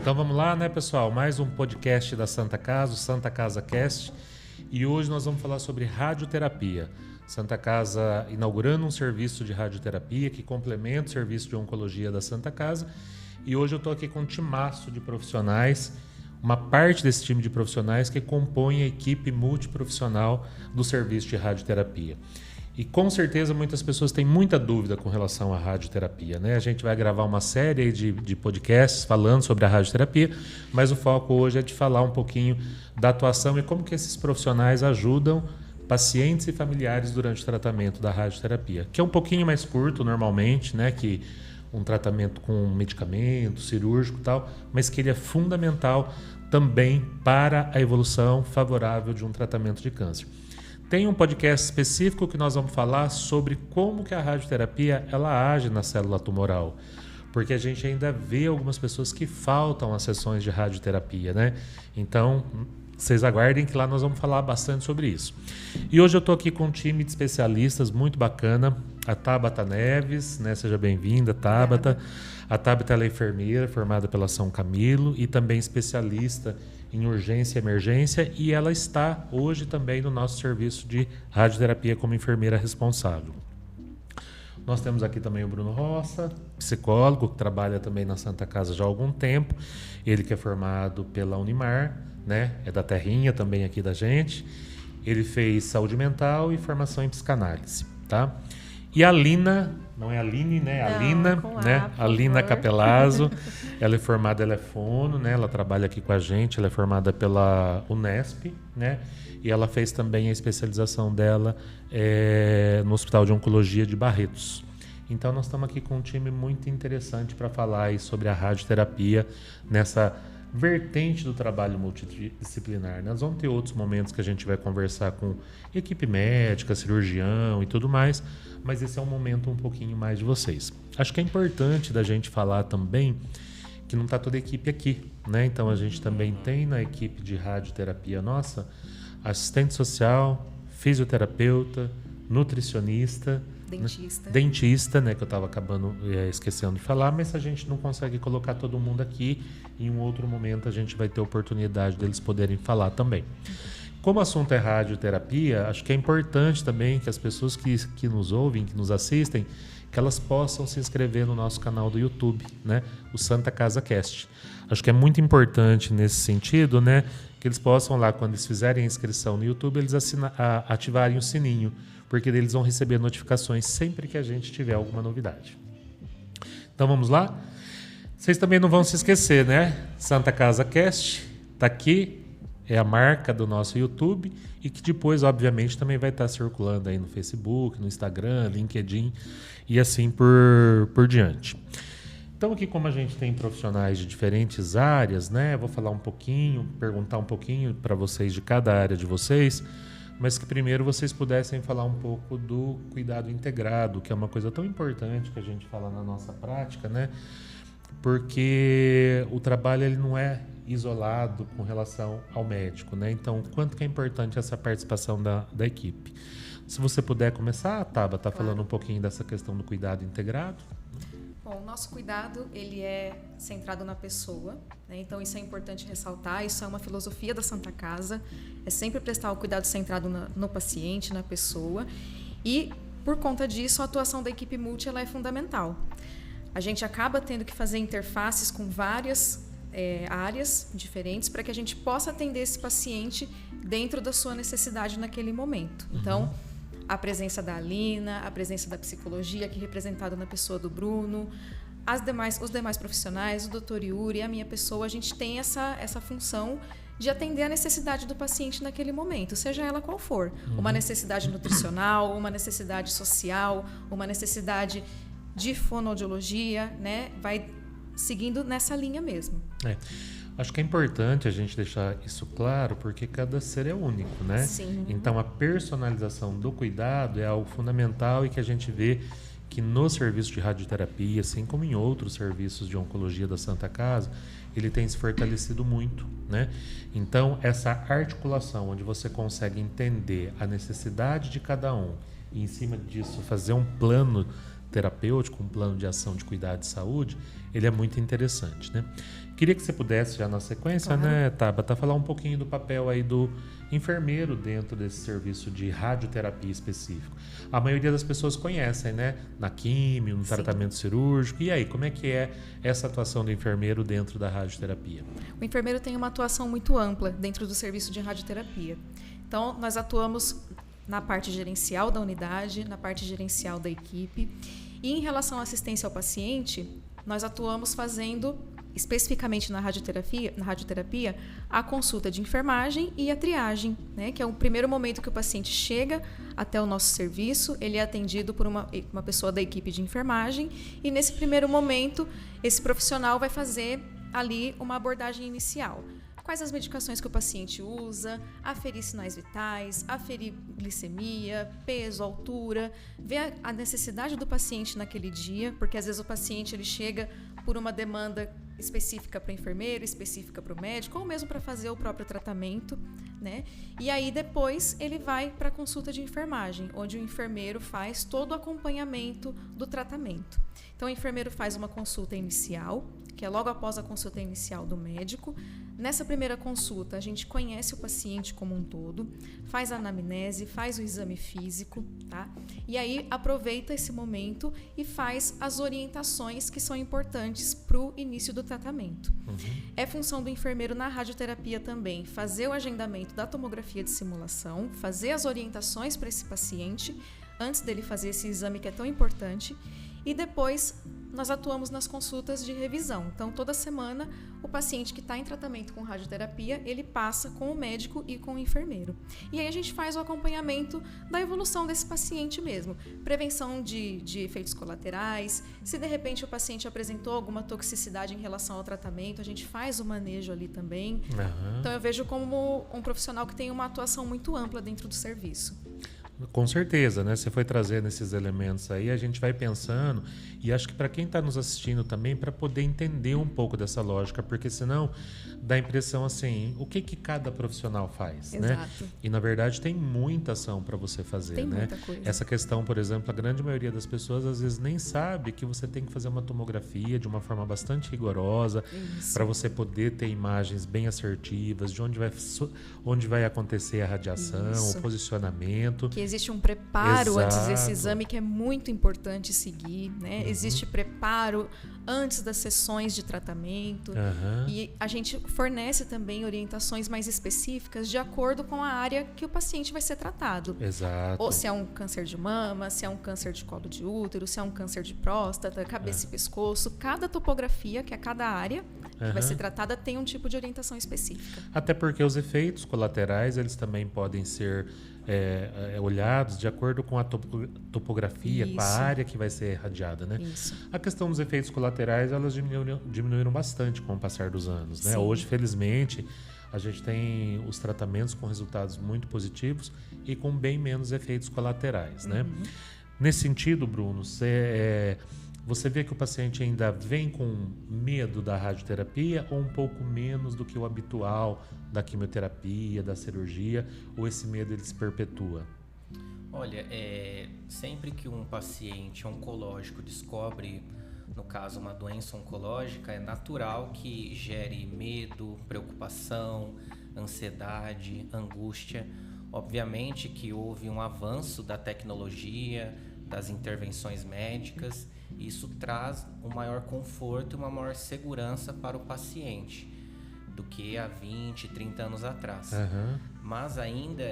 Então vamos lá, né, pessoal? Mais um podcast da Santa Casa, o Santa Casa Cast. E hoje nós vamos falar sobre radioterapia. Santa Casa inaugurando um serviço de radioterapia que complementa o serviço de oncologia da Santa Casa. E hoje eu estou aqui com um timaço de profissionais, uma parte desse time de profissionais que compõe a equipe multiprofissional do serviço de radioterapia. E com certeza muitas pessoas têm muita dúvida com relação à radioterapia, né? A gente vai gravar uma série de podcasts falando sobre a radioterapia, mas o foco hoje é de falar um pouquinho da atuação e como que esses profissionais ajudam pacientes e familiares durante o tratamento da radioterapia, que é um pouquinho mais curto normalmente, né? Que um tratamento com medicamento, cirúrgico e tal, mas que ele é fundamental também para a evolução favorável de um tratamento de câncer. Tem um podcast específico que nós vamos falar sobre como que a radioterapia ela age na célula tumoral, porque a gente ainda vê algumas pessoas que faltam as sessões de radioterapia, né? Então, vocês aguardem que lá nós vamos falar bastante sobre isso. E hoje eu estou aqui com um time de especialistas muito bacana, a Tabata Neves, né? Seja bem-vinda, Tabata. A Tabata ela é enfermeira formada pela São Camilo e também especialista em urgência e emergência, e ela está hoje também no nosso serviço de radioterapia como enfermeira responsável. Nós temos aqui também o Bruno Roça, psicólogo, que trabalha também na Santa Casa já há algum tempo. Ele que é formado pela Unimar, né? É da terrinha também aqui da gente. Ele fez saúde mental e formação em psicanálise, tá? E a Lina, não é a Aline, né? A Lina, né? A Lina Capelazzo, ela é formada, ela é fono, né? Ela trabalha aqui com a gente, ela é formada pela Unesp, né? E ela fez também a especialização dela no Hospital de Oncologia de Barretos. Então nós estamos aqui com um time muito interessante para falar aí sobre a radioterapia nessa vertente do trabalho multidisciplinar. Nós vamos ter outros momentos que a gente vai conversar com equipe médica, cirurgião e tudo mais, mas esse é um momento um pouquinho mais de vocês. Acho que é importante da gente falar também que não está toda a equipe aqui, né? Então a gente também tem na equipe de radioterapia nossa assistente social, fisioterapeuta, nutricionista, dentista, né, que eu estava acabando esquecendo de falar, mas a gente não consegue colocar todo mundo aqui. Em um outro momento a gente vai ter oportunidade deles poderem falar também. Como o assunto é radioterapia, acho que é importante também que as pessoas que nos ouvem, que nos assistem, que elas possam se inscrever no nosso canal do YouTube, né, o Santa Casa Cast. Acho que é muito importante nesse sentido, né, que eles possam lá, quando eles fizerem a inscrição no YouTube, eles ativarem o sininho, porque eles vão receber notificações sempre que a gente tiver alguma novidade. Então vamos lá? Vocês também não vão se esquecer, né? Santa Casa Cast está aqui, é a marca do nosso YouTube e que depois, obviamente, também vai estar circulando aí no Facebook, no Instagram, LinkedIn e assim por diante. Então aqui, como a gente tem profissionais de diferentes áreas, né? Eu vou falar um pouquinho, perguntar um pouquinho para vocês de cada área de vocês, mas que primeiro vocês pudessem falar um pouco do cuidado integrado, que é uma coisa tão importante que a gente fala na nossa prática, né? Porque o trabalho ele não é isolado com relação ao médico, né? Então, quanto que é importante essa participação da equipe? Se você puder começar, Tabata, falando um pouquinho dessa questão do cuidado integrado. Bom, o nosso cuidado ele é centrado na pessoa, né? Então isso é importante ressaltar, isso é uma filosofia da Santa Casa, é sempre prestar o cuidado centrado no paciente, na pessoa, e por conta disso a atuação da equipe multi ela é fundamental. A gente acaba tendo que fazer interfaces com várias áreas diferentes para que a gente possa atender esse paciente dentro da sua necessidade naquele momento. Então, a presença da Alina, a presença da psicologia, aqui representada na pessoa do Bruno, os demais profissionais, o Dr. Yuri, a minha pessoa, a gente tem essa função de atender a necessidade do paciente naquele momento, seja ela qual for. Uma necessidade nutricional, uma necessidade social, uma necessidade de fonoaudiologia, né? Vai seguindo nessa linha mesmo. Acho que é importante a gente deixar isso claro, porque cada ser é único, né? Sim. Então, a personalização do cuidado é algo fundamental e que a gente vê que no serviço de radioterapia, assim como em outros serviços de oncologia da Santa Casa, ele tem se fortalecido muito, né? Então, essa articulação, onde você consegue entender a necessidade de cada um e, em cima disso, fazer um plano terapêutico, um plano de ação de cuidado de saúde, ele é muito interessante, né? Queria que você pudesse, já na sequência, Claro. né, Tabata, falar um pouquinho do papel aí do enfermeiro dentro desse serviço de radioterapia específico. A maioria das pessoas conhecem, né? Na químio, no Sim. tratamento cirúrgico. E aí, como é que é essa atuação do enfermeiro dentro da radioterapia? O enfermeiro tem uma atuação muito ampla dentro do serviço de radioterapia. Então, nós atuamos na parte gerencial da unidade, na parte gerencial da equipe. E em relação à assistência ao paciente, nós atuamos fazendo, especificamente na radioterapia, a consulta de enfermagem e a triagem, né, que é o primeiro momento que o paciente chega até o nosso serviço, ele é atendido por uma pessoa da equipe de enfermagem e nesse primeiro momento esse profissional vai fazer ali uma abordagem inicial. Quais as medicações que o paciente usa, aferir sinais vitais, aferir glicemia, peso, altura, ver a necessidade do paciente naquele dia, porque às vezes o paciente ele chega por uma demanda específica para o enfermeiro, específica para o médico, ou mesmo para fazer o próprio tratamento, né? E aí depois ele vai para a consulta de enfermagem, onde o enfermeiro faz todo o acompanhamento do tratamento. Então o enfermeiro faz uma consulta inicial, que é logo após a consulta inicial do médico. Nessa primeira consulta, a gente conhece o paciente como um todo, faz a anamnese, faz o exame físico, tá? E aí aproveita esse momento e faz as orientações que são importantes para o início do tratamento. É função do enfermeiro na radioterapia também fazer o agendamento da tomografia de simulação, fazer as orientações para esse paciente antes dele fazer esse exame que é tão importante. E depois nós atuamos nas consultas de revisão. Então, toda semana, o paciente que está em tratamento com radioterapia, ele passa com o médico e com o enfermeiro. E aí a gente faz o acompanhamento da evolução desse paciente mesmo. Prevenção de efeitos colaterais. Se, de repente, o paciente apresentou alguma toxicidade em relação ao tratamento, a gente faz o manejo ali também. Então, eu vejo como um profissional que tem uma atuação muito ampla dentro do serviço. Com certeza, né? Você foi trazendo esses elementos aí, a gente vai pensando, e acho que para quem está nos assistindo também, para poder entender um pouco dessa lógica, porque senão dá a impressão assim, o que cada profissional faz, Exato. né? E na verdade tem muita ação para você fazer, Tem né? muita coisa. Essa questão, por exemplo, a grande maioria das pessoas às vezes nem sabe que você tem que fazer uma tomografia de uma forma bastante rigorosa para você poder ter imagens bem assertivas de onde vai acontecer a radiação, Isso. o posicionamento. Que existe um preparo antes desse Exato. exame que é muito importante seguir, né? Existe preparo antes das sessões de tratamento e a gente fornece também orientações mais específicas de acordo com a área que o paciente vai ser tratado. Exato. Ou se é um câncer de mama, se é um câncer de colo de útero, se é um câncer de próstata, cabeça e pescoço. Cada topografia, que é cada área que vai ser tratada, tem um tipo de orientação específica. Até porque os efeitos colaterais, eles também podem ser olhados de acordo com a topografia, com a Isso. área que vai ser irradiada, né? Isso. A questão dos efeitos colaterais, elas diminuíram bastante com o passar dos anos, né? Sim. Hoje, felizmente, a gente tem os tratamentos com resultados muito positivos e com bem menos efeitos colaterais, né? Nesse sentido, Bruno, você vê que o paciente ainda vem com medo da radioterapia ou um pouco menos do que o habitual da quimioterapia, da cirurgia, ou esse medo ele se perpetua? Olha, sempre que um paciente oncológico descobre, no caso, uma doença oncológica, é natural que gere medo, preocupação, ansiedade, angústia. Obviamente que houve um avanço da tecnologia, das intervenções médicas. Isso traz um maior conforto e uma maior segurança para o paciente do que há 20, 30 anos atrás. Mas ainda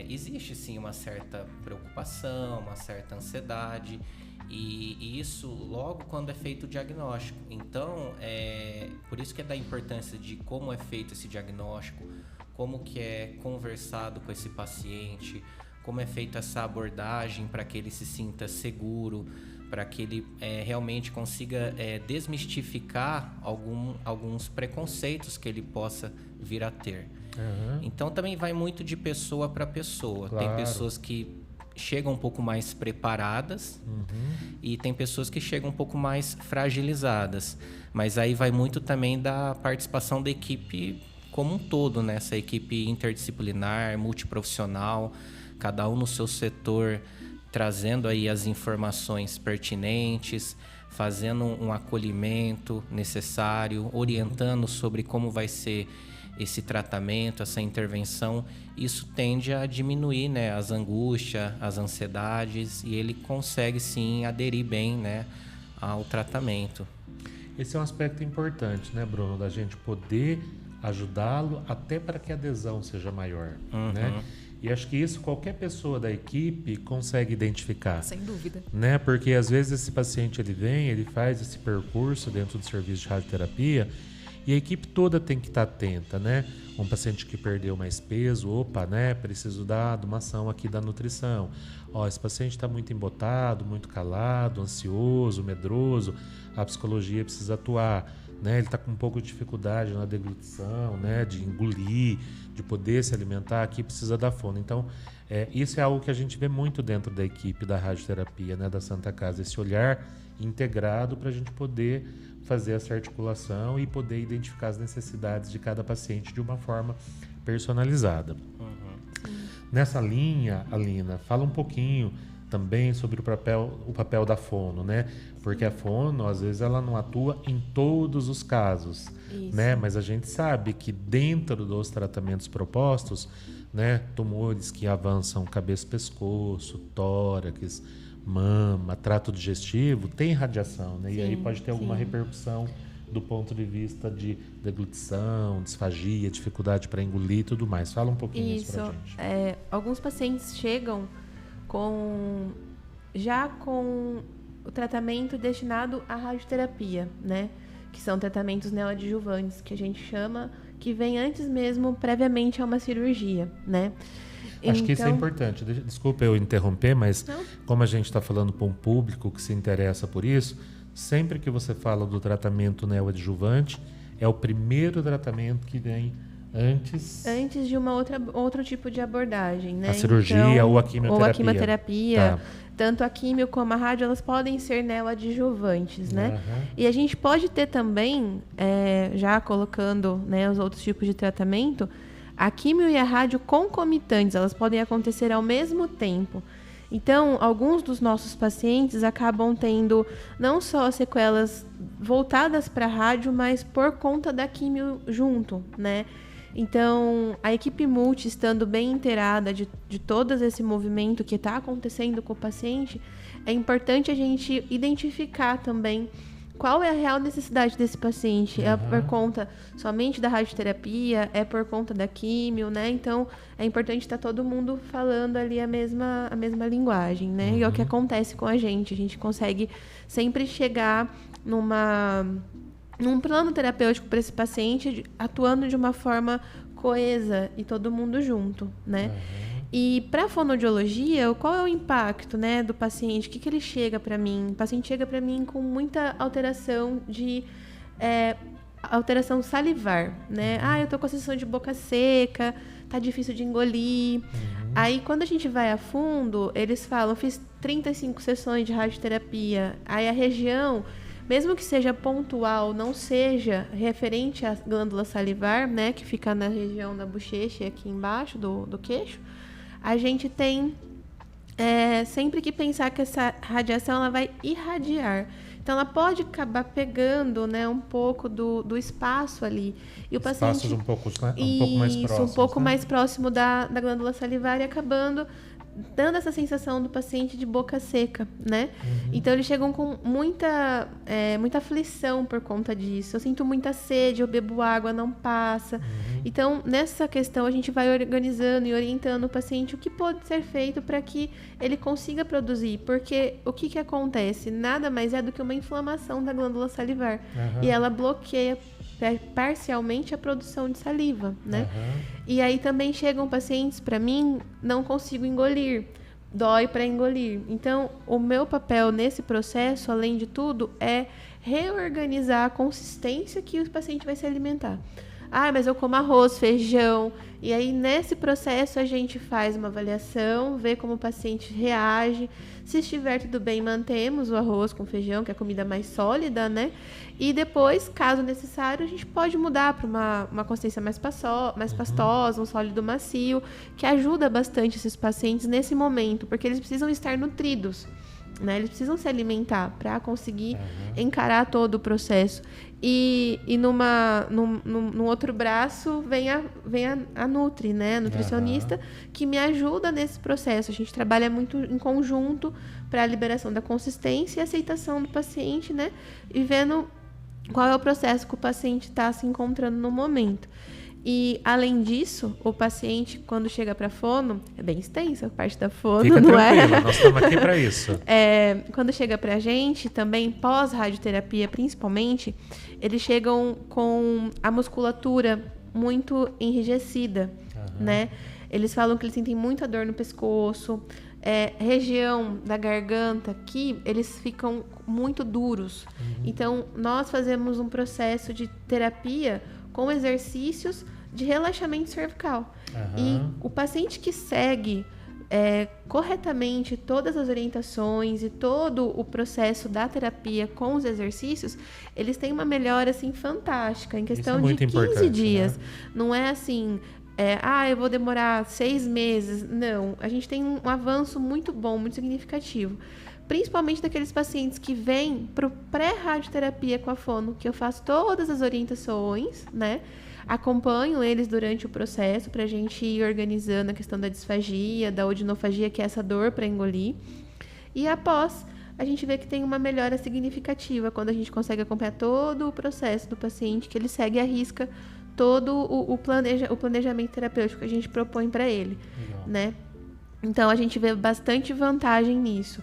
existe sim uma certa preocupação, uma certa ansiedade e isso logo quando é feito o diagnóstico. Então, por isso que é da importância de como é feito esse diagnóstico, como que é conversado com esse paciente, como é feita essa abordagem para que ele se sinta seguro, para que ele realmente consiga desmistificar alguns preconceitos que ele possa vir a ter. Então também vai muito de pessoa para pessoa. Claro. Tem pessoas que chegam um pouco mais preparadas e tem pessoas que chegam um pouco mais fragilizadas. Mas aí vai muito também da participação da equipe como um todo, né? Essa equipe interdisciplinar, multiprofissional, cada um no seu setor trazendo aí as informações pertinentes, fazendo um acolhimento necessário, orientando sobre como vai ser esse tratamento, essa intervenção, isso tende a diminuir, né, as angústias, as ansiedades, e ele consegue sim aderir bem, né, ao tratamento. Esse é um aspecto importante, né, Bruno, da gente poder ajudá-lo até para que a adesão seja maior, né? E acho que isso qualquer pessoa da equipe consegue identificar. Sem dúvida. Né? Porque às vezes esse paciente ele faz esse percurso dentro do serviço de radioterapia e a equipe toda tem que estar atenta, né? Um paciente que perdeu mais peso, opa, né? Preciso dar uma ação aqui da nutrição. Ó, esse paciente está muito embotado, muito calado, ansioso, medroso, a psicologia precisa atuar, né? Ele está com um pouco de dificuldade na deglutição, né? De engolir, de poder se alimentar, aqui precisa dar fono. Então, isso é algo que a gente vê muito dentro da equipe da radioterapia, né? Da Santa Casa, esse olhar integrado para a gente poder fazer essa articulação e poder identificar as necessidades de cada paciente de uma forma personalizada. Nessa linha, Alina, fala um pouquinho também sobre o papel da fono, né? Porque a fono, às vezes, ela não atua em todos os casos, né? Mas a gente sabe que dentro dos tratamentos propostos, né? Tumores que avançam cabeça, pescoço, tórax, mama, trato digestivo, tem radiação, né? Sim, e aí pode ter alguma repercussão do ponto de vista de deglutição, disfagia, dificuldade para engolir e tudo mais. Fala um pouquinho isso pra gente. Alguns pacientes chegam já com o tratamento destinado à radioterapia, né? Que são tratamentos neoadjuvantes, que a gente chama, que vem antes mesmo, previamente a uma cirurgia, né? Acho que isso é importante. Desculpa eu interromper, mas como a gente está falando para um público que se interessa por isso, sempre que você fala do tratamento neoadjuvante, é o primeiro tratamento que vem antes de outro tipo de abordagem, né? A cirurgia então, ou a quimioterapia. Ou a quimioterapia. Tá. Tanto a quimio como a rádio, elas podem ser neoadjuvantes, né? E a gente pode ter também, já colocando, né, os outros tipos de tratamento, a quimio e a rádio concomitantes, elas podem acontecer ao mesmo tempo. Então, alguns dos nossos pacientes acabam tendo não só sequelas voltadas para a rádio, mas por conta da quimio junto, né? Então, a equipe multi, estando bem inteirada de todo esse movimento que está acontecendo com o paciente, é importante a gente identificar também qual é a real necessidade desse paciente. É por conta somente da radioterapia? É por conta da químio, né? Então, é importante estar todo mundo falando ali a mesma linguagem, né? E é o que acontece com a gente consegue sempre chegar num plano terapêutico para esse paciente, atuando de uma forma coesa e todo mundo junto, né? E para a fonoaudiologia, qual é o impacto, né, do paciente? O que ele chega para mim? O paciente chega para mim com muita alteração alteração salivar, né? Eu tô com a sensação de boca seca, tá difícil de engolir. Aí, quando a gente vai a fundo, eles falam, fiz 35 sessões de radioterapia. Aí a região, mesmo que seja pontual, não seja referente à glândula salivar, né, que fica na região da bochecha e aqui embaixo do queixo, a gente tem sempre que pensar que essa radiação ela vai irradiar. Então, ela pode acabar pegando, né, um pouco do espaço ali. E o paciente, espaços um pouco mais próximos. Um pouco mais próximo da glândula salivar e acabando dando essa sensação do paciente de boca seca, né? Então, eles chegam com muita aflição por conta disso. Eu sinto muita sede, eu bebo água, não passa. Então, nessa questão, a gente vai organizando e orientando o paciente o que pode ser feito para que ele consiga produzir. Porque o que acontece? Nada mais é do que uma inflamação da glândula salivar. E ela bloqueia parcialmente a produção de saliva, né? E aí também chegam pacientes para mim, não consigo engolir, dói para engolir. Então, o meu papel nesse processo, além de tudo, é reorganizar a consistência que o paciente vai se alimentar. mas eu como arroz, feijão. E aí, nesse processo, a gente faz uma avaliação, vê como o paciente reage. Se estiver tudo bem, mantemos o arroz com feijão, que é a comida mais sólida, né? E depois, caso necessário, a gente pode mudar para uma consistência mais pastosa, um sólido macio, que ajuda bastante esses pacientes nesse momento, porque eles precisam estar nutridos, né? Eles precisam se alimentar para conseguir encarar todo o processo. E num outro braço vem a Nutri, né? A nutricionista, que me ajuda nesse processo. A gente trabalha muito em conjunto para a liberação da consistência e aceitação do paciente, né? E vendo qual é o processo que o paciente está se encontrando no momento. E, além disso, o paciente, quando chega para fono, é bem extensa a parte da fono, Fica não tranquila, é? nós estamos aqui para isso. Quando chega para a gente, também pós-radioterapia, principalmente, eles chegam com a musculatura muito enrijecida, né? Eles falam que eles sentem muita dor no pescoço, região da garganta, que eles ficam muito duros. Então, nós fazemos um processo de terapia com exercícios de relaxamento cervical. E o paciente que segue corretamente todas as orientações e todo o processo da terapia com os exercícios, eles têm uma melhora assim fantástica em questão de 15 dias. Né? Não é assim, eu vou demorar 6 meses. Não, a gente tem um avanço muito bom, muito significativo. Principalmente daqueles pacientes que vêm para o pré-radioterapia com a fono, que eu faço todas as orientações, né? Acompanho eles durante o processo para a gente ir organizando a questão da disfagia, da odinofagia, que é essa dor para engolir. E após, a gente vê que tem uma melhora significativa quando a gente consegue acompanhar todo o processo do paciente, que ele segue à risca todo o planejamento terapêutico que a gente propõe para ele, né? Então, a gente vê bastante vantagem nisso.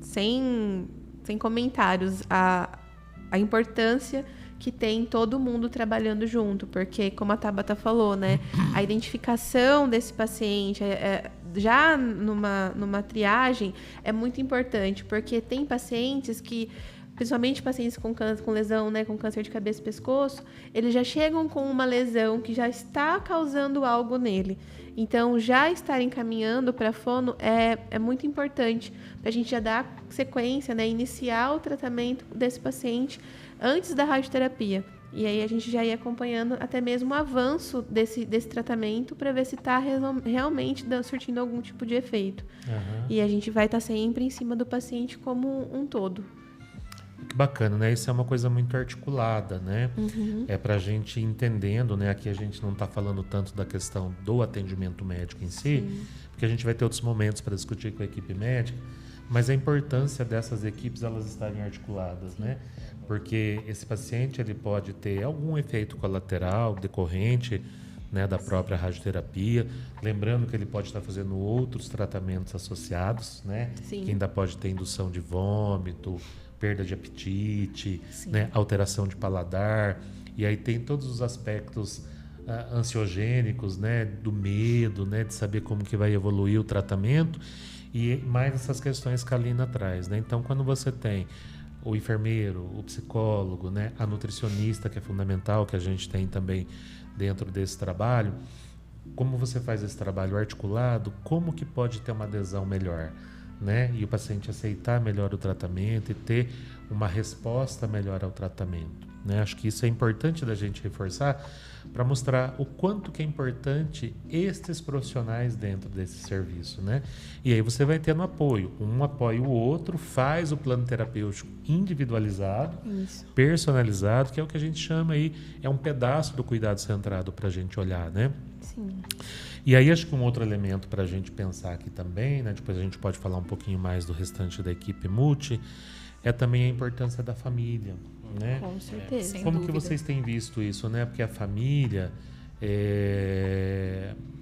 Sem comentários, a importância que tem todo mundo trabalhando junto, porque, como a Tabata falou, né, a identificação desse paciente, já numa triagem, é muito importante, porque tem pacientes que, principalmente pacientes com lesão, né, com câncer de cabeça e pescoço, eles já chegam com uma lesão que já está causando algo nele. Então, já estar encaminhando para fono é muito importante para a gente já dar sequência, né, iniciar o tratamento desse paciente antes da radioterapia. E aí a gente já ia acompanhando até mesmo o avanço desse tratamento para ver se está realmente surtindo algum tipo de efeito. E a gente vai estar sempre em cima do paciente como um todo. Que bacana, né? Isso é uma coisa muito articulada, né? É para a gente entendendo, né? Aqui a gente não está falando tanto da questão do atendimento médico em si, porque a gente vai ter outros momentos para discutir com a equipe médica, mas a importância dessas equipes elas estarem articuladas, né? Porque esse paciente ele pode ter algum efeito colateral decorrente, né, da própria radioterapia, lembrando que ele pode estar fazendo outros tratamentos associados, né? Que ainda pode ter indução de vômito, perda de apetite, né, alteração de paladar, e aí tem todos os aspectos ansiogênicos, né, do medo, né, de saber como que vai evoluir o tratamento, e mais essas questões que a Lina traz, né? Então, quando você tem o enfermeiro, o psicólogo, né, a nutricionista, que é fundamental, que a gente tem também dentro desse trabalho, como você faz esse trabalho articulado, como que pode ter uma adesão melhor, né? E o paciente aceitar melhor o tratamento e ter uma resposta melhor ao tratamento, né? Acho que isso é importante da gente reforçar para mostrar o quanto que é importante estes profissionais dentro desse serviço, né? E aí você vai tendo apoio. Um apoia o outro, faz o plano terapêutico individualizado, personalizado, que é o que a gente chama aí, é um pedaço do cuidado centrado para a gente olhar, né? Sim. E aí acho que um outro elemento para a gente pensar aqui também, né, depois a gente pode falar um pouquinho mais do restante da equipe multi, é também a importância da família, né? Com certeza. Como que vocês têm visto isso, né? Porque a família,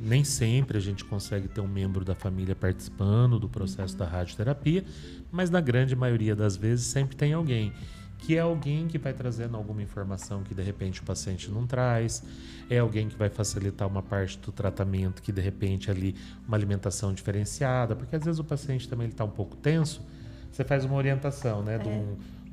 nem sempre a gente consegue ter um membro da família participando do processo da radioterapia, mas na grande maioria das vezes sempre tem alguém. Que é alguém que vai trazendo alguma informação que de repente o paciente não traz, é alguém que vai facilitar uma parte do tratamento que de repente ali uma alimentação diferenciada, porque às vezes o paciente também está um pouco tenso, você faz uma orientação, né, de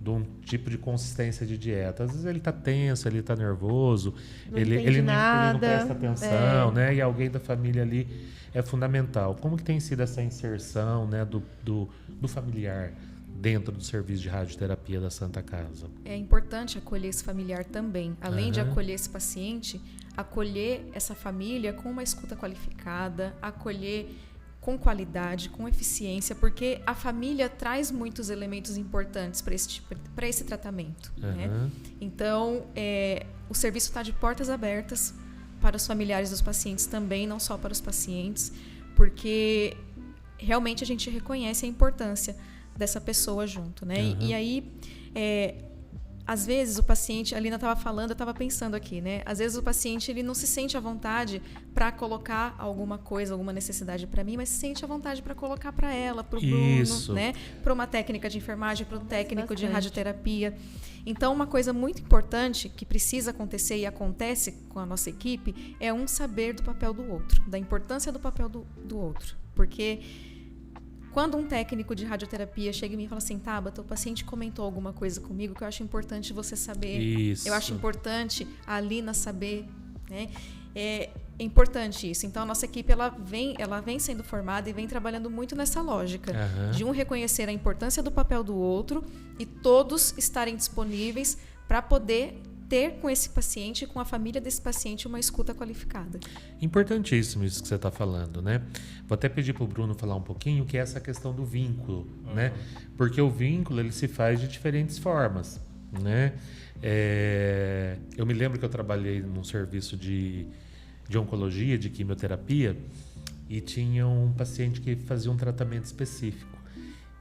de um tipo de consistência de dieta. Às vezes ele está tenso, ele está nervoso, Não ele não presta entende atenção, né? E alguém da família ali é fundamental. Como que tem sido essa inserção, né, do familiar dentro do serviço de radioterapia da Santa Casa? É importante acolher esse familiar também. Além de acolher esse paciente, acolher essa família com uma escuta qualificada, acolher com qualidade, com eficiência, porque a família traz muitos elementos importantes para esse tratamento. Né? Então, o serviço está de portas abertas para os familiares dos pacientes também, não só para os pacientes, porque realmente a gente reconhece a importância dessa pessoa junto. Né? E aí, às vezes o paciente, a Lina estava falando, eu estava pensando aqui, né? Às vezes o paciente ele não se sente à vontade para colocar alguma coisa, alguma necessidade para mim, mas se sente à vontade para colocar para ela, para o Bruno, né? Para uma técnica de enfermagem, para um técnico de radioterapia. Então, uma coisa muito importante que precisa acontecer e acontece com a nossa equipe é um saber do papel do outro, da importância do papel do outro. Porque quando um técnico de radioterapia chega em mim e fala assim, Tabata, o paciente comentou alguma coisa comigo que eu acho importante você saber. Isso. Eu acho importante a Lina saber, né? É importante isso. Então, a nossa equipe ela vem sendo formada e vem trabalhando muito nessa lógica de um reconhecer a importância do papel do outro e todos estarem disponíveis para poder ter com esse paciente, com a família desse paciente, uma escuta qualificada. Importantíssimo isso que você está falando, né? Vou até pedir para o Bruno falar um pouquinho que é essa questão do vínculo, né? Porque o vínculo ele se faz de diferentes formas, né? Eu me lembro que eu trabalhei num serviço de oncologia, de quimioterapia, e tinha um paciente que fazia um tratamento específico.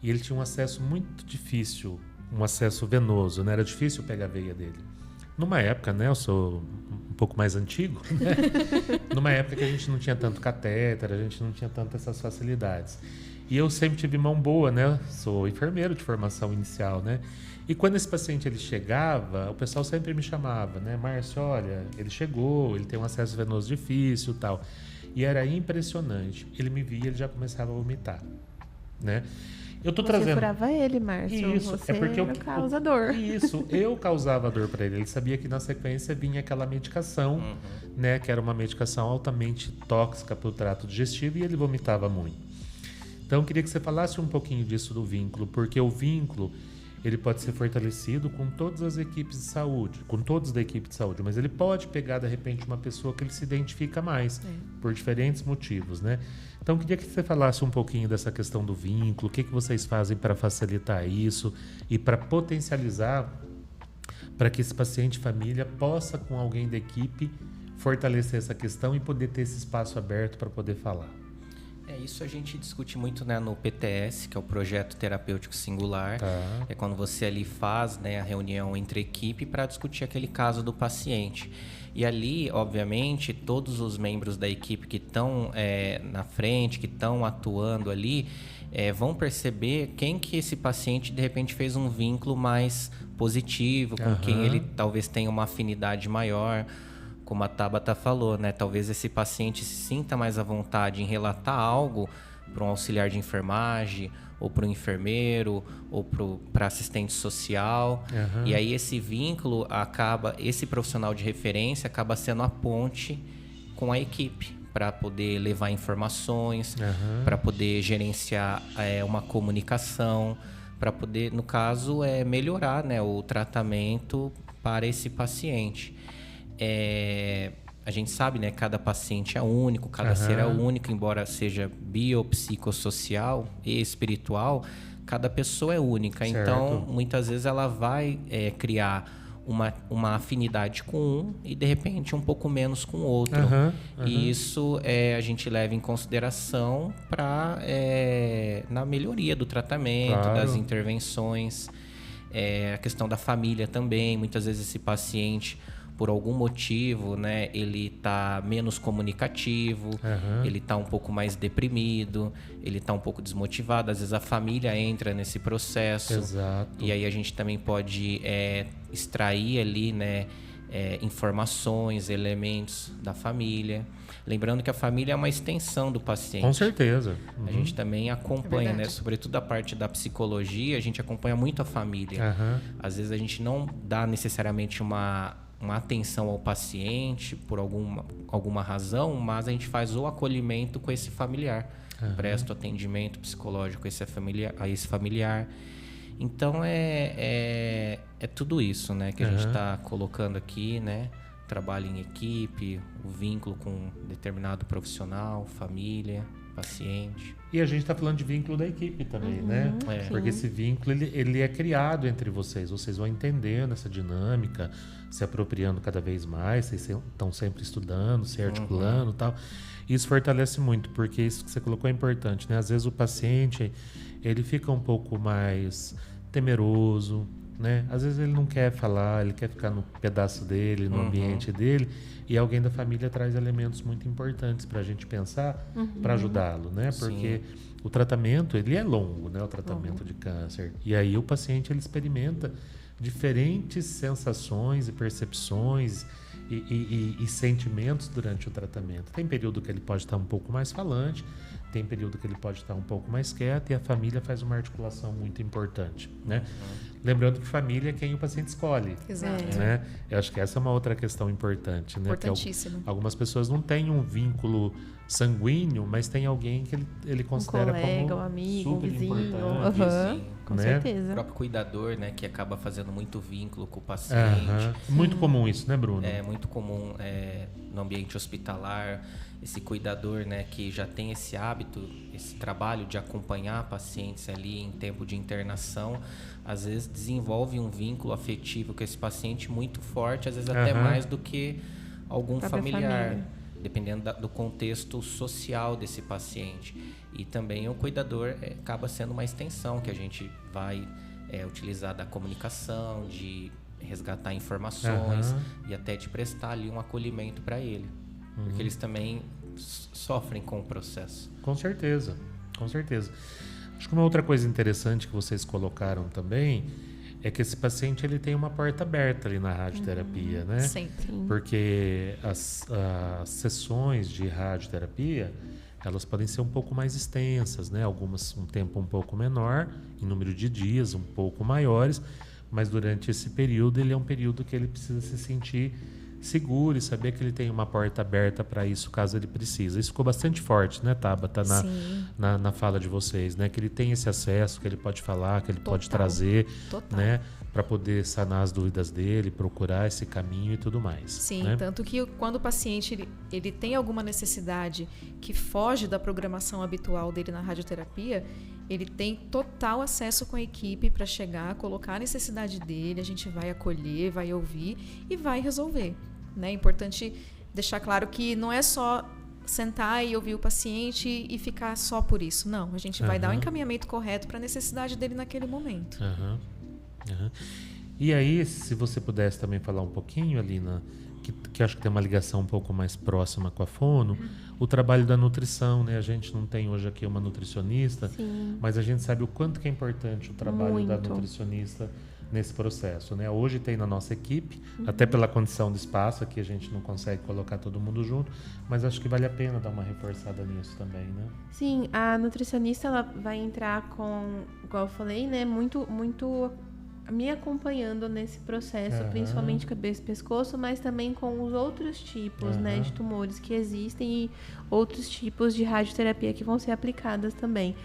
E ele tinha um acesso muito difícil, um acesso venoso, né? Era difícil pegar a veia dele. Numa época, né, eu sou um pouco mais antigo, né? Numa época que a gente não tinha tanto catéter, a gente não tinha tantas essas facilidades. E eu sempre tive mão boa, né? Sou enfermeiro de formação inicial, né? E quando esse paciente ele chegava, o pessoal sempre me chamava, né? Márcio, olha, ele chegou, ele tem um acesso venoso difícil e tal. E era impressionante. Ele me via, ele já começava a vomitar, né? Eu tô Você curava ele, Márcio. Isso, você porque era o causador. Isso, eu causava dor para ele. Ele sabia que na sequência vinha aquela medicação, né, que era uma medicação altamente tóxica para o trato digestivo e ele vomitava muito. Então, eu queria que você falasse um pouquinho disso do vínculo, porque o vínculo ele pode ser fortalecido com todas as equipes de saúde, com todos da equipe de saúde, mas ele pode pegar, de repente, uma pessoa que ele se identifica mais, por diferentes motivos, né? Então, eu queria que você falasse um pouquinho dessa questão do vínculo, o que vocês fazem para facilitar isso e para potencializar para que esse paciente família possa, com alguém da equipe, fortalecer essa questão e poder ter esse espaço aberto para poder falar. Isso a gente discute muito, né, no PTS, que é o Projeto Terapêutico Singular. É quando você ali faz, né, a reunião entre equipe para discutir aquele caso do paciente. E ali, obviamente, todos os membros da equipe que estão na frente, que estão atuando ali, vão perceber quem que esse paciente, de repente, fez um vínculo mais positivo, com quem ele talvez tenha uma afinidade maior. Como a Tabata falou, né? Talvez esse paciente se sinta mais à vontade em relatar algo para um auxiliar de enfermagem, ou para o enfermeiro, ou para assistente social. E aí esse vínculo esse profissional de referência acaba sendo a ponte com a equipe para poder levar informações, para poder gerenciar uma comunicação, para poder, no caso, melhorar, né, o tratamento para esse paciente. A gente sabe, né, cada paciente é único, cada ser é único, embora seja biopsicossocial e espiritual, cada pessoa é única. Certo. Então, muitas vezes ela vai criar uma afinidade com um e, de repente, um pouco menos com o outro. E isso a gente leva em consideração na melhoria do tratamento, das intervenções, a questão da família também. Muitas vezes esse paciente, por algum motivo, né, ele está menos comunicativo, ele está um pouco mais deprimido, ele está um pouco desmotivado. Às vezes a família entra nesse processo. Exato. E aí a gente também pode extrair ali, né, informações, elementos da família. Lembrando que a família é uma extensão do paciente. Com certeza. A gente também acompanha, né? Sobretudo a parte da psicologia, a gente acompanha muito a família. Às vezes a gente não dá necessariamente uma atenção ao paciente por alguma razão, mas a gente faz o acolhimento com esse familiar. Presta o atendimento psicológico a esse familiar. Então é tudo isso, né, que a gente está colocando aqui, né? Trabalho em equipe, o vínculo com um determinado profissional, família, paciente. E a gente está falando de vínculo da equipe também, né? Porque esse vínculo ele é criado entre vocês. Vocês vão entendendo essa dinâmica, se apropriando cada vez mais, vocês estão sempre estudando, se articulando e tal. Isso fortalece muito, porque isso que você colocou é importante, né? Às vezes o paciente, ele fica um pouco mais temeroso, né? Às vezes ele não quer falar, ele quer ficar no pedaço dele, no ambiente dele, e alguém da família traz elementos muito importantes para a gente pensar, para ajudá-lo, né? Porque o tratamento, ele é longo, né? O tratamento de câncer. E aí o paciente, ele experimenta diferentes sensações e percepções e sentimentos durante o tratamento. Tem período que ele pode estar um pouco mais falante, tem período que ele pode estar um pouco mais quieto, e a família faz uma articulação muito importante, né? Lembrando que família é quem o paciente escolhe. Exato. Né? Eu acho que essa é uma outra questão importante, né? Importantíssimo. Algumas pessoas não têm um vínculo sanguíneo, mas tem alguém que ele considera colega, como um amigo, super um vizinho. importante. Com né? certeza. O próprio cuidador, né, que acaba fazendo muito vínculo com o paciente. Muito comum isso, né, Bruno? É muito comum no ambiente hospitalar, esse cuidador, né, que já tem esse hábito, esse trabalho de acompanhar pacientes ali em tempo de internação, às vezes desenvolve um vínculo afetivo com esse paciente muito forte, às vezes até mais do que algum familiar, dependendo do contexto social desse paciente. E também o cuidador acaba sendo uma extensão que a gente vai utilizar da comunicação, de resgatar informações e até de prestar ali um acolhimento para ele. Porque eles também sofrem com o processo. Com certeza, com certeza. Acho que uma outra coisa interessante que vocês colocaram também é que esse paciente ele tem uma porta aberta ali na radioterapia, né? Sempre. Porque as sessões de radioterapia, elas podem ser um pouco mais extensas, né? Algumas um tempo um pouco menor, em número de dias um pouco maiores, mas durante esse período ele é um período que ele precisa se sentir seguro e saber que ele tem uma porta aberta para isso caso ele precise. Isso ficou bastante forte, né, Tabata, na fala de vocês, né? Que ele tem esse acesso, que ele pode falar, que ele pode trazer, né? Para poder sanar as dúvidas dele, procurar esse caminho e tudo mais. Sim, né? Tanto que quando o paciente ele tem alguma necessidade que foge da programação habitual dele na radioterapia, ele tem total acesso com a equipe para chegar, colocar a necessidade dele, a gente vai acolher, vai ouvir e vai resolver. Né? É importante deixar claro que não é só sentar e ouvir o paciente e ficar só por isso. Não, a gente vai dar o encaminhamento correto para a necessidade dele naquele momento. E aí, se você pudesse também falar um pouquinho, Alina, que acho que tem uma ligação um pouco mais próxima com a fono, o trabalho da nutrição, né? A gente não tem hoje aqui uma nutricionista, mas a gente sabe o quanto que é importante o trabalho da nutricionista nesse processo, né? Hoje tem na nossa equipe, até pela condição do espaço, aqui a gente não consegue colocar todo mundo junto, mas acho que vale a pena dar uma reforçada nisso também, né? Sim, a nutricionista ela vai entrar com, igual eu falei, né? Muito me acompanhando nesse processo, principalmente cabeça e pescoço, mas também com os outros tipos, né, de tumores que existem e outros tipos de radioterapia que vão ser aplicadas também.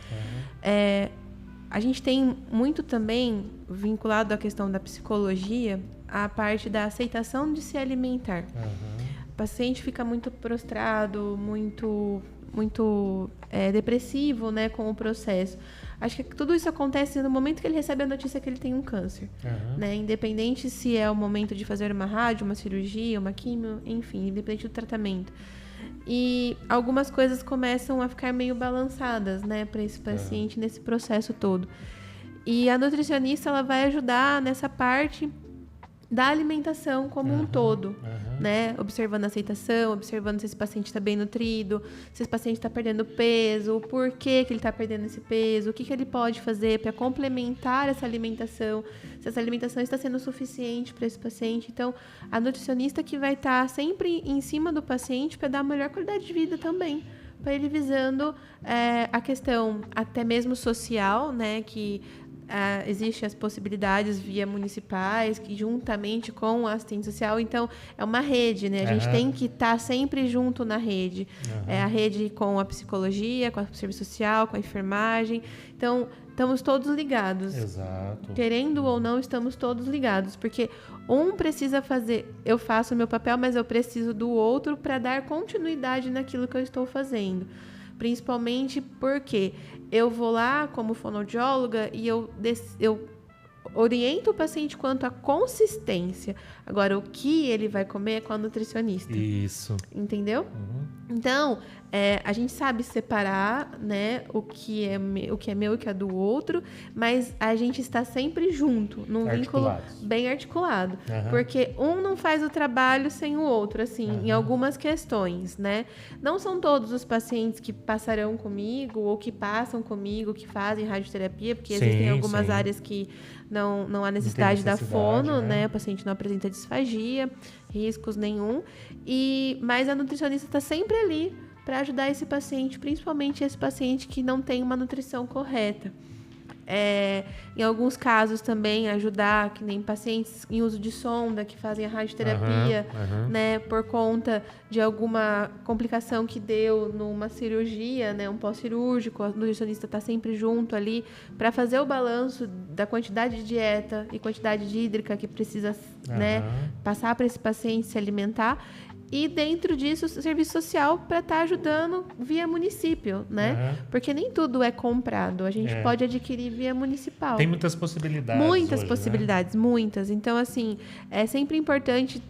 A gente tem muito também, vinculado à questão da psicologia, a parte da aceitação de se alimentar. O paciente fica muito prostrado, muito depressivo, né, com o processo. Acho que tudo isso acontece no momento que ele recebe a notícia que ele tem um câncer. Né? Independente se é o momento de fazer uma rádio, uma cirurgia, uma quimio, enfim, independente do tratamento. E algumas coisas começam a ficar meio balançadas, né, para esse paciente nesse processo todo. E a nutricionista ela vai ajudar nessa parte da alimentação como um todo, né? Observando a aceitação, observando se esse paciente está bem nutrido, se esse paciente está perdendo peso, o porquê que ele está perdendo esse peso, o que ele pode fazer para complementar essa alimentação, se essa alimentação está sendo suficiente para esse paciente. Então, a nutricionista que vai estar sempre em cima do paciente para dar a melhor qualidade de vida também, para ele visando a questão até mesmo social, né, que existem as possibilidades via municipais, que juntamente com a assistente social, então é uma rede, né? A gente tem que estar sempre junto na rede. A rede com a psicologia, com o serviço social, com a enfermagem. Então, estamos todos ligados. Exato. Querendo ou não, estamos todos ligados, porque um precisa fazer, eu faço o meu papel, mas eu preciso do outro para dar continuidade naquilo que eu estou fazendo. Principalmente porque eu vou lá como fonoaudióloga e eu oriento o paciente quanto à consistência. Agora, o que ele vai comer é com a nutricionista. Isso. Entendeu? Então, a gente sabe separar, né, o que é meu e o que é do outro, mas a gente está sempre junto, num vínculo bem articulado. Porque um não faz o trabalho sem o outro, assim, em algumas questões, né? Não são todos os pacientes que passarão comigo ou que passam comigo, que fazem radioterapia, porque existem algumas áreas que não há necessidade da fono, né? O paciente não apresenta disfagia, riscos nenhum. Mas a nutricionista está sempre ali para ajudar esse paciente, principalmente esse paciente que não tem uma nutrição correta. Em alguns casos também ajudar, que nem pacientes em uso de sonda, que fazem a radioterapia, né, por conta de alguma complicação que deu numa cirurgia, né, um pós-cirúrgico, a nutricionista está sempre junto ali para fazer o balanço da quantidade de dieta e quantidade de hídrica que precisa, né, passar para esse paciente se alimentar. E dentro disso, o serviço social para estar ajudando via município, né? Porque nem tudo é comprado. A gente pode adquirir via municipal. Tem muitas possibilidades. Muitas hoje, possibilidades, né? Muitas. Então, assim, é sempre importante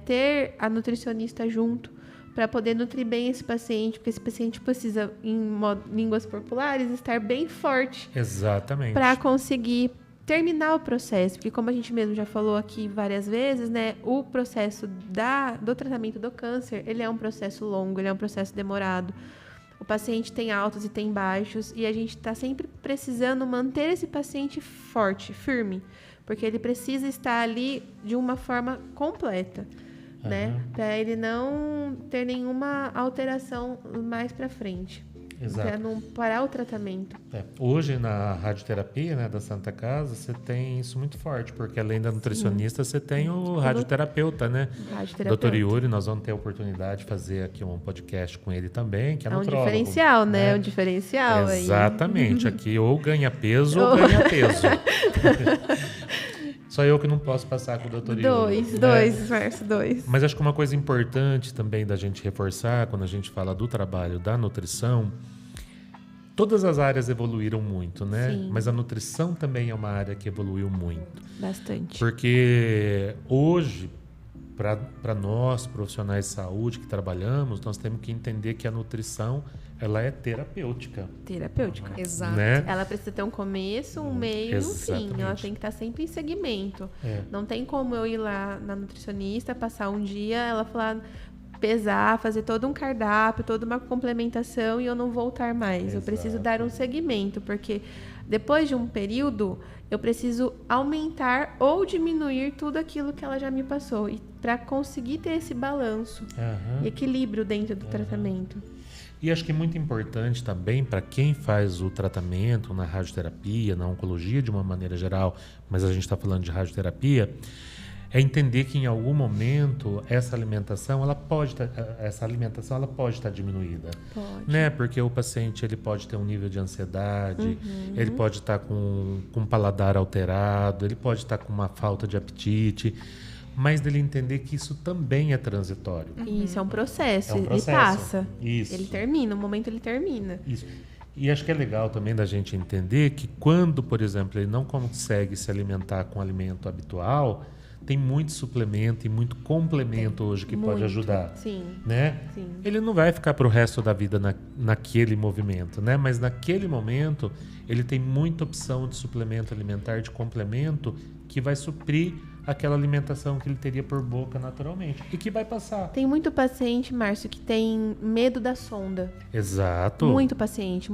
ter a nutricionista junto para poder nutrir bem esse paciente, porque esse paciente precisa, em línguas populares, estar bem forte. Exatamente. Para conseguir terminar o processo, porque como a gente mesmo já falou aqui várias vezes, né, o processo do tratamento do câncer, ele é um processo longo, ele é um processo demorado. O paciente tem altos e tem baixos, e a gente está sempre precisando manter esse paciente forte, firme, porque ele precisa estar ali de uma forma completa, né, para ele não ter nenhuma alteração mais para frente. Exato. Para não parar o tratamento. Hoje, na radioterapia, né, da Santa Casa, você tem isso muito forte, porque além da nutricionista, você tem o radioterapeuta, né? Dr. Yuri, nós vamos ter a oportunidade de fazer aqui um podcast com ele também, que é nutrólogo. Um diferencial, né? Um diferencial. Exatamente. Aí. Aqui ou ganha peso ou ganha peso. Só eu que não posso passar com o Dr. Yuri. Dois. Mas acho que uma coisa importante também da gente reforçar, quando a gente fala do trabalho da nutrição, todas as áreas evoluíram muito, né? Sim. Mas a nutrição também é uma área que evoluiu muito. Bastante. Porque hoje, para nós, profissionais de saúde que trabalhamos, nós temos que entender que a nutrição, ela é terapêutica. Terapêutica. Exato. Né? Ela precisa ter um começo, um meio e um fim. Ela tem que estar sempre em segmento. Não tem como eu ir lá na nutricionista, passar um dia, ela falar, pesar, fazer todo um cardápio, toda uma complementação e eu não voltar mais. Exato. Eu preciso dar um segmento, porque depois de um período, eu preciso aumentar ou diminuir tudo aquilo que ela já me passou. E para conseguir ter esse balanço e equilíbrio dentro do tratamento. E acho que é muito importante também para quem faz o tratamento na radioterapia, na oncologia de uma maneira geral, mas a gente está falando de radioterapia, é entender que em algum momento essa alimentação ela pode estar diminuída. Pode. Né? Porque o paciente ele pode ter um nível de ansiedade, ele pode estar com um paladar alterado, ele pode estar com uma falta de apetite, mas dele entender que isso também é transitório. Isso é um processo, Ele passa. Isso. Ele termina, no momento ele termina. Isso. E acho que é legal também da gente entender que quando, por exemplo, ele não consegue se alimentar com o alimento habitual, tem muito suplemento e muito complemento hoje que pode ajudar. Sim. Né? Sim. Ele não vai ficar para o resto da vida naquele movimento, né? Mas naquele momento ele tem muita opção de suplemento alimentar, de complemento, que vai suprir aquela alimentação que ele teria por boca naturalmente e que vai passar. Tem muito paciente, Márcio, que tem medo da sonda. Exato. Muito paciente,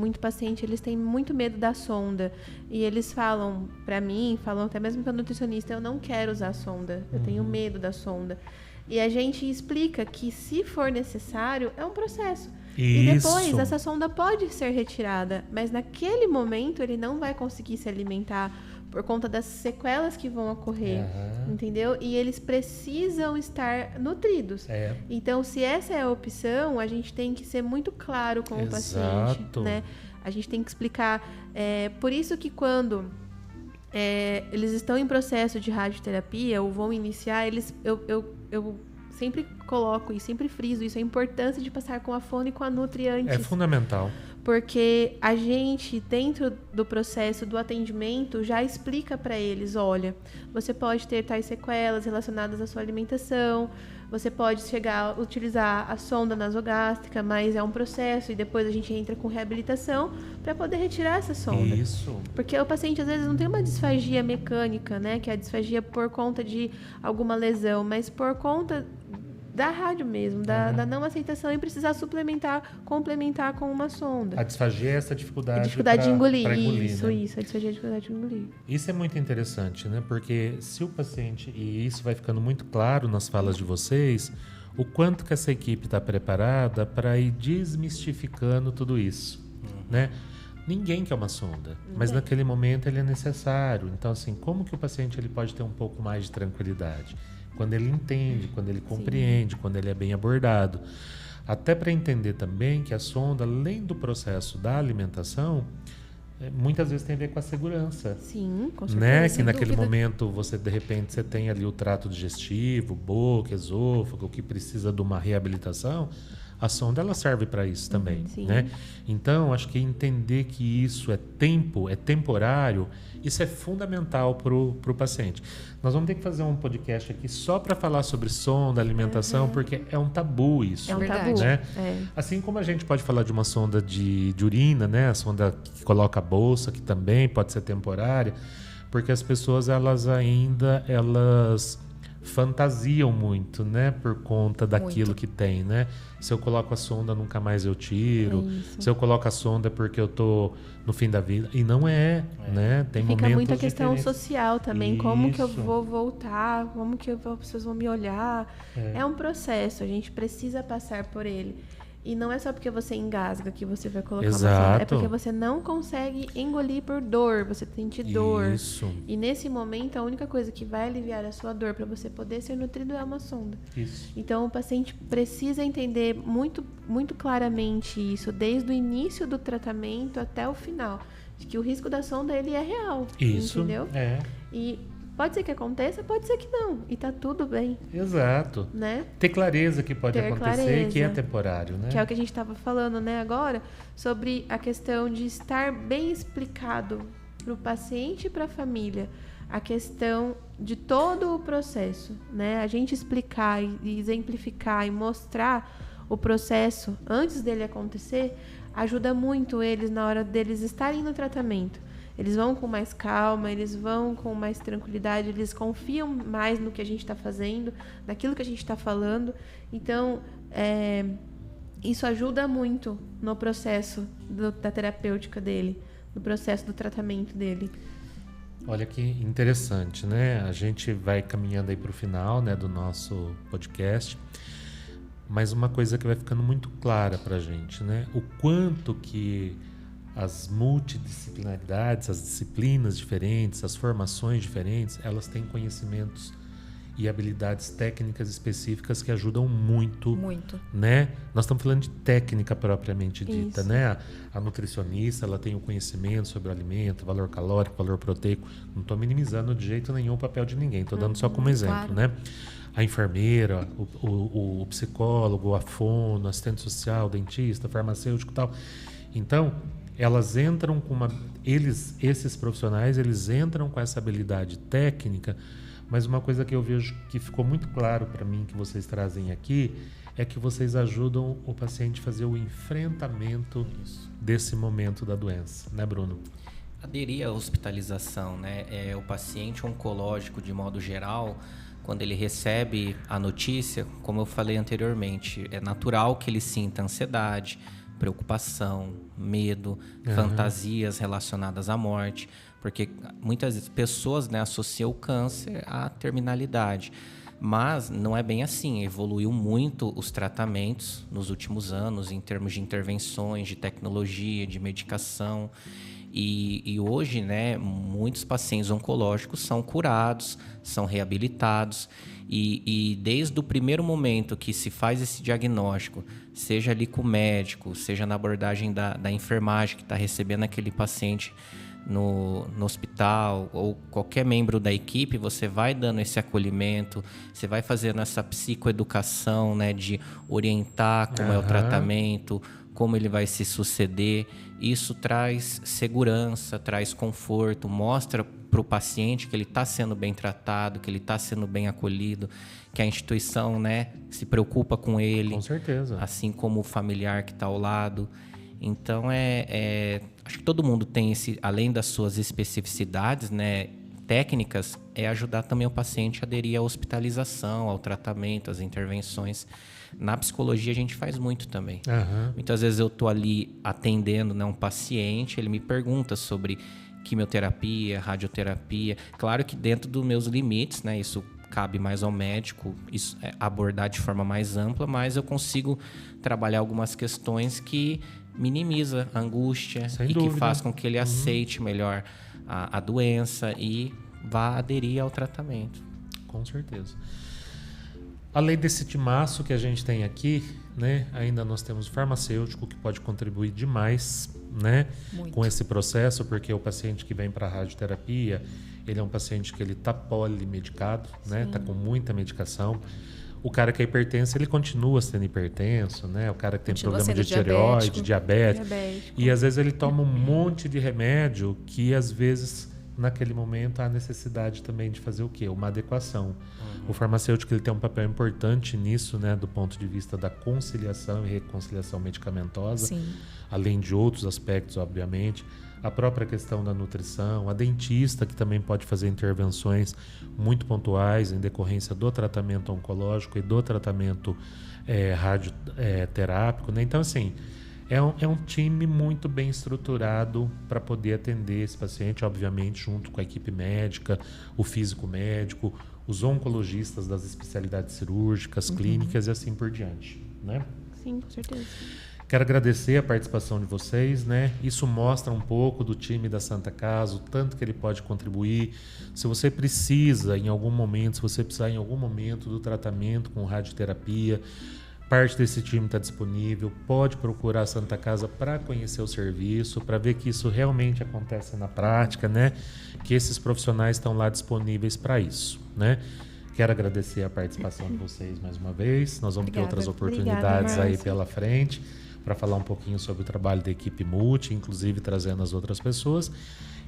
eles têm muito medo da sonda. E eles falam pra mim, falam até mesmo para o nutricionista, eu não quero usar a sonda, eu tenho medo da sonda. E a gente explica que, se for necessário, é um processo. E depois, essa sonda pode ser retirada, mas naquele momento ele não vai conseguir se alimentar por conta das sequelas que vão ocorrer, entendeu? E eles precisam estar nutridos. Então, se essa é a opção, a gente tem que ser muito claro com o paciente, né? A gente tem que explicar. Por isso que quando eles estão em processo de radioterapia ou vão iniciar, eu sempre coloco e sempre friso isso, a importância de passar com a fono e com a nutri antes. É fundamental. Porque a gente, dentro do processo do atendimento, já explica para eles, olha, você pode ter tais sequelas relacionadas à sua alimentação, você pode chegar a utilizar a sonda nasogástrica, mas é um processo e depois a gente entra com reabilitação para poder retirar essa sonda. Isso. Porque o paciente às vezes não tem uma disfagia mecânica, né, que é a disfagia por conta de alguma lesão, mas por conta da rádio mesmo, da não aceitação e precisar complementar com uma sonda. A disfagia é essa dificuldade de engolir. Pra engolir, Isso, né? a disfagia é a dificuldade de engolir. Isso é muito interessante, né? Porque se o paciente, e isso vai ficando muito claro nas falas de vocês, o quanto que essa equipe está preparada para ir desmistificando tudo isso, né? Ninguém quer uma sonda, mas naquele momento ele é necessário. Então, assim, como que o paciente ele pode ter um pouco mais de tranquilidade? Quando ele entende, quando ele compreende, quando ele é bem abordado. Até para entender também que a sonda, além do processo da alimentação, muitas vezes tem a ver com a segurança. Sim, com certeza. Né? Que naquele momento, de repente, você tem ali o trato digestivo, boca, esôfago, que precisa de uma reabilitação. A sonda, ela serve para isso também, né? Então, acho que entender que isso é temporário, isso é fundamental para o paciente. Nós vamos ter que fazer um podcast aqui só para falar sobre sonda, alimentação, porque é um tabu isso. É um tabu, né? Assim como a gente pode falar de uma sonda de urina, né? A sonda que coloca a bolsa, que também pode ser temporária, porque as pessoas, elas fantasiam muito, né? Por conta daquilo que tem, né? Se eu coloco a sonda, nunca mais eu tiro. Se eu coloco a sonda é porque eu tô no fim da vida. E não né? Tem Fica momentos muita questão diferentes. social também. Como que eu vou voltar? Como que as pessoas vão me olhar? É um processo. A gente precisa passar por ele. E não é só porque você engasga que você vai colocar uma sonda. É porque você não consegue engolir por dor. Você sente dor. Isso. E nesse momento, a única coisa que vai aliviar a sua dor para você poder ser nutrido é uma sonda. Isso. Então, o paciente precisa entender muito, muito claramente isso, desde o início do tratamento até o final. De que o risco da sonda, ele é real. Isso. Entendeu? E pode ser que aconteça, pode ser que não. E tá tudo bem. Exato. Né? Ter clareza que pode acontecer e que é temporário, né? Que é o que a gente estava falando, né, agora, sobre a questão de estar bem explicado para o paciente e para a família a questão de todo o processo, né? A gente explicar e exemplificar e mostrar o processo antes dele acontecer ajuda muito eles na hora deles estarem no tratamento. Eles vão com mais calma, eles vão com mais tranquilidade, eles confiam mais no que a gente está fazendo, naquilo que a gente está falando. Então, isso ajuda muito no processo da terapêutica dele, no processo do tratamento dele. Olha que interessante, né? A gente vai caminhando aí para o final, né, do nosso podcast, mas uma coisa que vai ficando muito clara para a gente, né? O quanto que as multidisciplinaridades, as disciplinas diferentes, as formações diferentes, elas têm conhecimentos e habilidades técnicas específicas que ajudam muito, né? Nós estamos falando de técnica propriamente dita, né? A nutricionista, ela tem o conhecimento sobre o alimento, valor calórico, valor proteico. Não estou minimizando de jeito nenhum o papel de ninguém, estou dando só como exemplo, né? A enfermeira, o psicólogo, a fono, assistente social, dentista, farmacêutico e tal. Então, elas entram com esses profissionais, eles entram com essa habilidade técnica, mas uma coisa que eu vejo que ficou muito claro para mim que vocês trazem aqui é que vocês ajudam o paciente a fazer o enfrentamento desse momento da doença, né, Bruno? aderir à hospitalização, né? O paciente oncológico, de modo geral, quando ele recebe a notícia, como eu falei anteriormente, é natural que ele sinta ansiedade, preocupação, medo, fantasias relacionadas à morte, porque muitas pessoas, né, associam o câncer à terminalidade. Mas não é bem assim, evoluiu muito os tratamentos nos últimos anos em termos de intervenções, de tecnologia, de medicação. E hoje, né, muitos pacientes oncológicos são curados, são reabilitados. E desde o primeiro momento que se faz esse diagnóstico, seja ali com o médico, seja na abordagem da enfermagem que está recebendo aquele paciente no hospital, ou qualquer membro da equipe, você vai dando esse acolhimento, você vai fazendo essa psicoeducação, né, de orientar como é o tratamento, como ele vai se suceder. Isso traz segurança, traz conforto, mostra para o paciente que ele está sendo bem tratado, que ele está sendo bem acolhido, que a instituição, né, se preocupa com ele. Com certeza. Assim como o familiar que está ao lado. Então, acho que todo mundo tem além das suas especificidades, né, técnicas, ajudar também o paciente a aderir à hospitalização, ao tratamento, às intervenções. Na psicologia a gente faz muito também. Muitas vezes eu estou ali atendendo, né, um paciente, ele me pergunta sobre quimioterapia, radioterapia. Claro que dentro dos meus limites, né, isso cabe mais ao médico, isso, abordar de forma mais ampla, mas eu consigo trabalhar algumas questões que minimiza a angústia Sem e dúvida. que faz com que ele aceite melhor a doença e vá aderir ao tratamento. Com certeza. Além desse timaço que a gente tem aqui, né, ainda nós temos o farmacêutico que pode contribuir demais, né, com esse processo, porque o paciente que vem para a radioterapia, ele é um paciente que ele está polimedicado, né, está com muita medicação. O cara que é hipertenso, ele continua sendo hipertenso, né? O cara que tem problema de tireoide, diabetes. E às vezes ele toma um monte de remédio que às vezes naquele momento há necessidade também de fazer o quê? Uma adequação. O farmacêutico ele tem um papel importante nisso, né? Do ponto de vista da conciliação e reconciliação medicamentosa. Sim. Além de outros aspectos, obviamente. A própria questão da nutrição, a dentista que também pode fazer intervenções muito pontuais em decorrência do tratamento oncológico e do tratamento radioterápico, né? Então, assim, é um time muito bem estruturado para poder atender esse paciente, obviamente, junto com a equipe médica, o físico médico, os oncologistas das especialidades cirúrgicas, clínicas e assim por diante, né? Sim, com certeza. Quero agradecer a participação de vocês, né? Isso mostra um pouco do time da Santa Casa, o tanto que ele pode contribuir. Se você precisa, em algum momento, se você precisar em algum momento do tratamento com radioterapia, parte desse time está disponível. Pode procurar a Santa Casa para conhecer o serviço, para ver que isso realmente acontece na prática, né? Que esses profissionais estão lá disponíveis para isso, né? Quero agradecer a participação de vocês mais uma vez. Nós vamos ter outras oportunidades aí pela frente para falar um pouquinho sobre o trabalho da equipe Multi, inclusive trazendo as outras pessoas.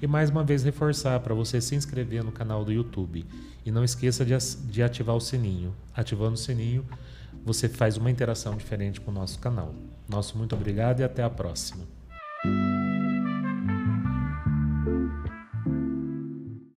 E mais uma vez reforçar para você se inscrever no canal do YouTube. E não esqueça de ativar o sininho. Ativando o sininho, você faz uma interação diferente com o nosso canal. Nosso muito obrigado e até a próxima.